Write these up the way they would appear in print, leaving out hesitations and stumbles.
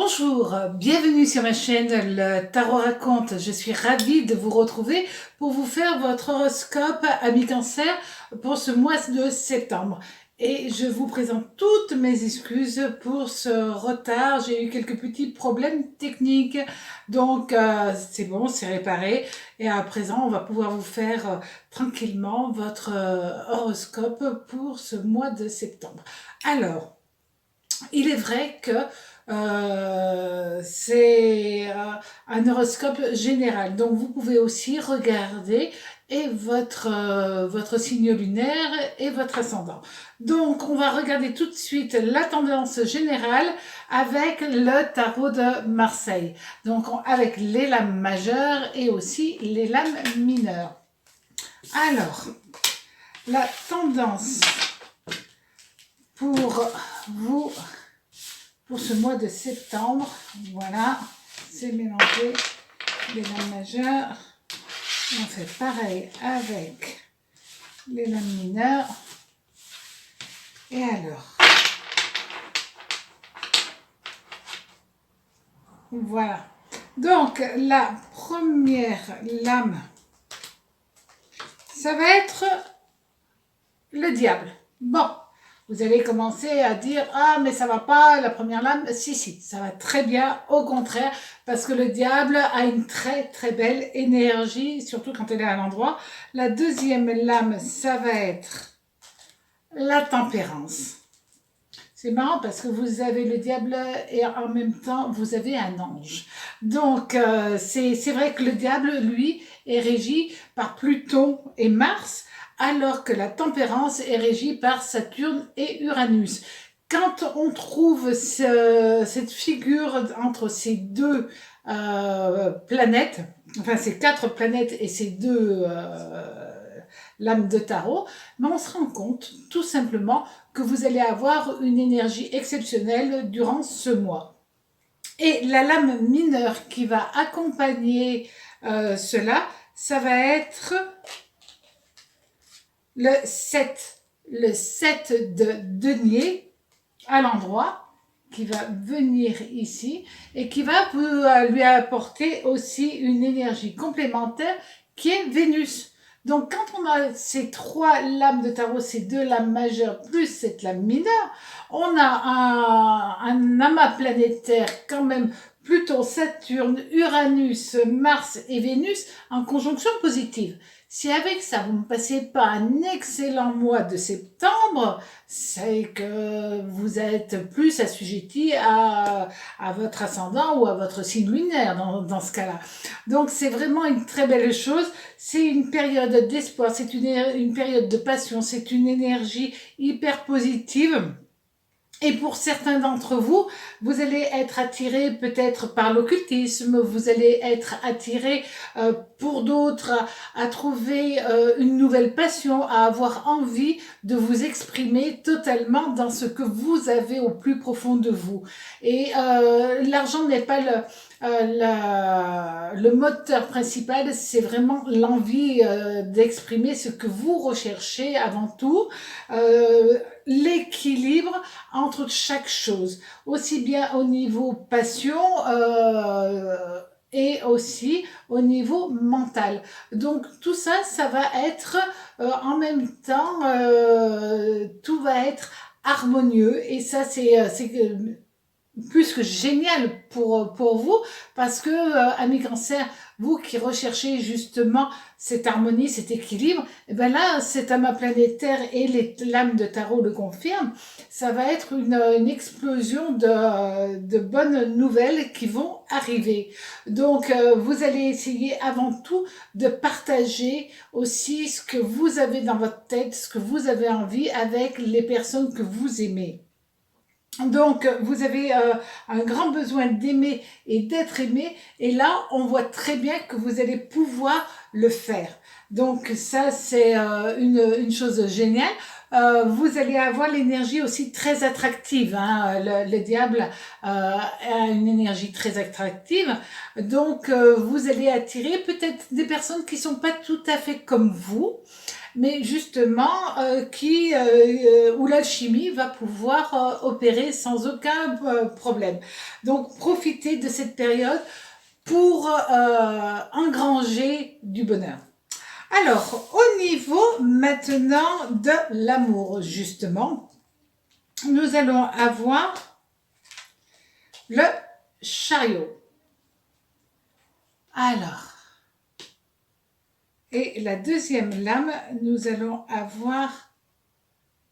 Bonjour, bienvenue sur ma chaîne Le Tarot Raconte. Je suis ravie de vous retrouver pour vous faire votre horoscope ami Cancer pour ce mois de septembre. Et je vous présente toutes mes excuses pour ce retard. J'ai eu quelques petits problèmes techniques, donc c'est bon, c'est réparé. Et à présent, on va pouvoir vous faire tranquillement votre horoscope pour ce mois de septembre. Alors, il est vrai que c'est un horoscope général. Donc, vous pouvez aussi regarder et votre signe lunaire et votre ascendant. Donc, on va regarder tout de suite la tendance générale avec le tarot de Marseille. Donc, avec les lames majeures et aussi les lames mineures. Alors, la tendance pour vous pour ce mois de septembre, voilà, c'est mélangé les lames majeures. On fait pareil avec les lames mineures. Et alors, voilà. Donc, la première lame, ça va être le diable. Bon. Vous allez commencer à dire « Ah, mais ça va pas, la première lame. » Si, ça va très bien, au contraire, parce que le diable a une très, très belle énergie, surtout quand elle est à l'endroit. La deuxième lame, ça va être la tempérance. C'est marrant parce que vous avez le diable et en même temps, vous avez un ange. Donc, c'est vrai que le diable, lui, est régi par Pluton et Mars, alors que la tempérance est régie par Saturne et Uranus. Quand on trouve cette figure entre ces deux planètes, enfin ces quatre planètes et ces deux lames de tarot, mais on se rend compte tout simplement que vous allez avoir une énergie exceptionnelle durant ce mois. Et la lame mineure qui va accompagner cela, ça va être le 7 de denier à l'endroit, qui va venir ici et qui va lui apporter aussi une énergie complémentaire qui est Vénus. Donc quand on a ces trois lames de tarot, ces deux lames majeures plus cette lame mineure, on a un amas planétaire quand même Pluton, Saturne, Uranus, Mars et Vénus en conjonction positive. Si avec ça, vous ne passez pas un excellent mois de septembre, c'est que vous êtes plus assujetti à votre ascendant ou à votre signe lunaire dans ce cas-là. Donc, c'est vraiment une très belle chose. C'est une période d'espoir, c'est une période de passion, c'est une énergie hyper positive. Et pour certains d'entre vous, vous allez être attirés peut-être par l'occultisme, vous allez être attirés pour d'autres à trouver une nouvelle passion, à avoir envie de vous exprimer totalement dans ce que vous avez au plus profond de vous. Et l'argent n'est pas le moteur principal, c'est vraiment l'envie d'exprimer ce que vous recherchez avant tout. L'équilibre entre chaque chose, aussi bien au niveau passion et aussi au niveau mental. Donc tout ça, ça va être en même temps, tout va être harmonieux et ça c'est plus que génial pour vous, parce que, amis Cancer, vous qui recherchez justement cette harmonie, cet équilibre, et ben là, cet amas planétaire et les lames de tarot le confirment, ça va être une explosion de bonnes nouvelles qui vont arriver. Donc, vous allez essayer avant tout de partager aussi ce que vous avez dans votre tête, ce que vous avez envie avec les personnes que vous aimez. Donc, vous avez un grand besoin d'aimer et d'être aimé. Et là, on voit très bien que vous allez pouvoir le faire. Donc, ça, c'est une chose géniale. Vous allez avoir l'énergie aussi très attractive. Hein. Le diable a une énergie très attractive. Donc, vous allez attirer peut-être des personnes qui ne sont pas tout à fait comme vous. mais justement où l'alchimie va pouvoir opérer sans aucun problème. Donc profitez de cette période pour engranger du bonheur. Alors, au niveau maintenant de l'amour, justement, nous allons avoir le chariot. Alors, et la deuxième lame, nous allons avoir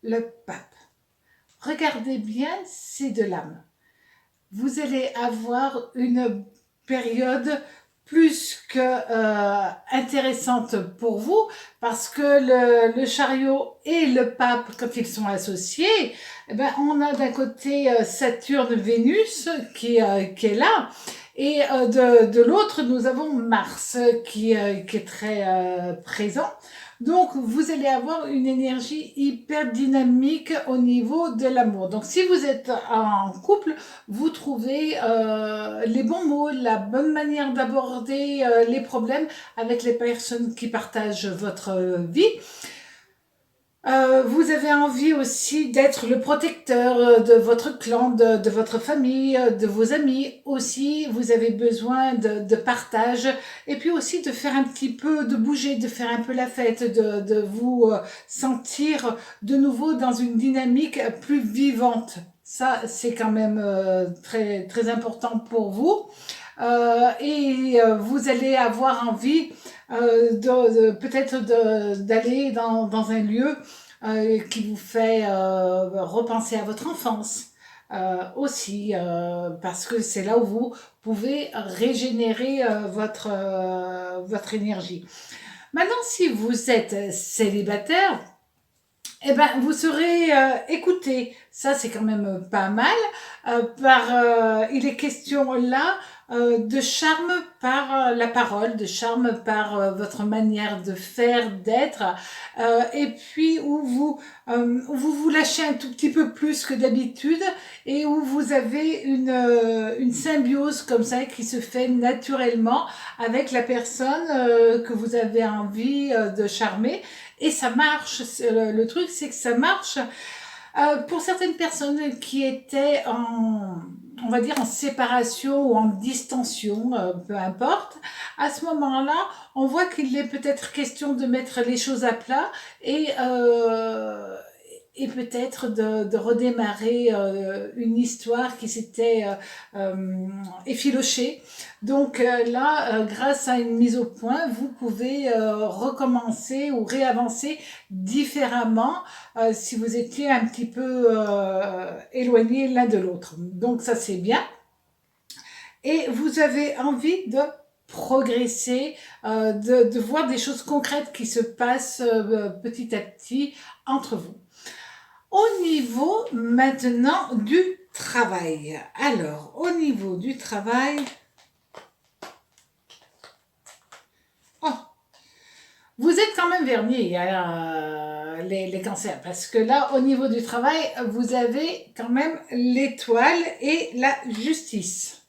le pape. Regardez bien ces deux lames. Vous allez avoir une période plus que intéressante pour vous parce que le chariot et le pape, quand ils sont associés, eh ben, on a d'un côté Saturne-Vénus qui est là et de l'autre, nous avons Mars qui est très présent. Donc, vous allez avoir une énergie hyper dynamique au niveau de l'amour. Donc, si vous êtes en couple, vous trouvez les bons mots, la bonne manière d'aborder les problèmes avec les personnes qui partagent votre vie. Vous avez envie aussi d'être le protecteur de votre clan, de votre famille, de vos amis. Aussi, vous avez besoin de partage et puis aussi de faire un petit peu, de bouger, de faire un peu la fête, de vous sentir de nouveau dans une dynamique plus vivante. Ça, c'est quand même très, très important pour vous. Vous allez avoir envie peut-être d'aller dans un lieu qui vous fait repenser à votre enfance aussi, parce que c'est là où vous pouvez régénérer votre énergie. Maintenant, si vous êtes célibataire, eh ben, vous serez écouté. Ça, c'est quand même pas mal. Il est question là de charme par la parole, de charme par votre manière de faire, d'être, et puis où vous lâchez un tout petit peu plus que d'habitude et où vous avez une symbiose comme ça qui se fait naturellement avec la personne que vous avez envie de charmer. Et ça marche. Le truc, c'est que ça marche pour certaines personnes qui étaient on va dire, en séparation ou en distension, peu importe. À ce moment-là, on voit qu'il est peut-être question de mettre les choses à plat et peut-être de redémarrer une histoire qui s'était effilochée. Donc là, grâce à une mise au point, vous pouvez recommencer ou réavancer différemment si vous étiez un petit peu éloignés l'un de l'autre. Donc ça, c'est bien. Et vous avez envie de progresser, de voir des choses concrètes qui se passent petit à petit entre vous. Au niveau maintenant du travail. Alors, au niveau du travail, vous êtes quand même vernis, les cancers, parce que là, au niveau du travail, vous avez quand même l'étoile et la justice.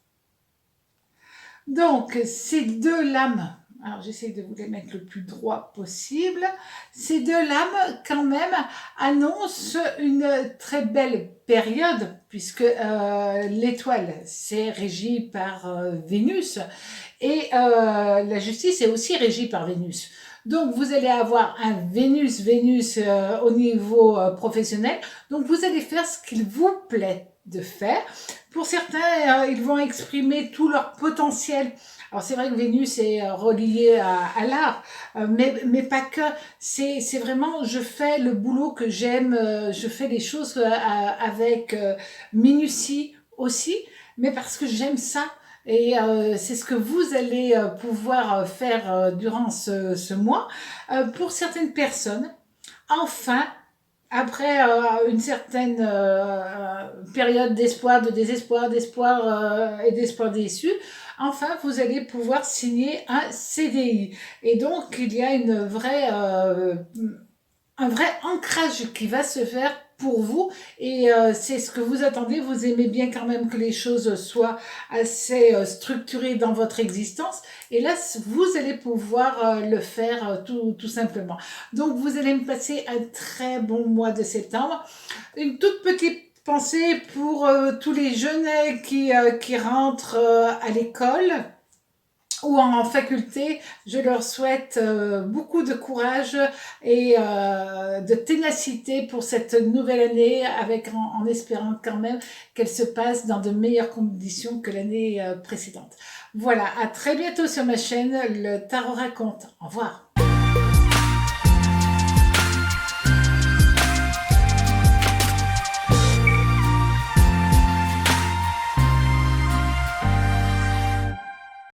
Donc, ces deux lames, alors j'essaie de vous les mettre le plus droit possible, ces deux lames quand même annoncent une très belle période, puisque l'étoile, c'est régi par Vénus, et la justice est aussi régie par Vénus. Donc, vous allez avoir un Vénus au niveau professionnel. Donc, vous allez faire ce qu'il vous plaît de faire. Pour certains, ils vont exprimer tout leur potentiel. Alors, c'est vrai que Vénus est reliée à l'art, mais pas que. C'est vraiment, je fais le boulot que j'aime, je fais les choses avec minutie aussi, mais parce que j'aime ça. Et c'est ce que vous allez pouvoir faire durant ce mois. Pour certaines personnes, enfin, après une certaine période d'espoir, de désespoir, d'espoir et d'espoir déçu, enfin, vous allez pouvoir signer un CDI. Et donc, il y a un vrai ancrage qui va se faire pour vous et c'est ce que vous attendez. Vous aimez bien quand même que les choses soient assez structurées dans votre existence et là, vous allez pouvoir le faire tout simplement. Donc, vous allez me passer un très bon mois de septembre. Une toute petite pensée pour tous les jeunes qui rentrent à l'école ou en faculté. Je leur souhaite beaucoup de courage et de ténacité pour cette nouvelle année, en espérant quand même qu'elle se passe dans de meilleures conditions que l'année précédente. Voilà, à très bientôt sur ma chaîne, le Tarot raconte. Au revoir.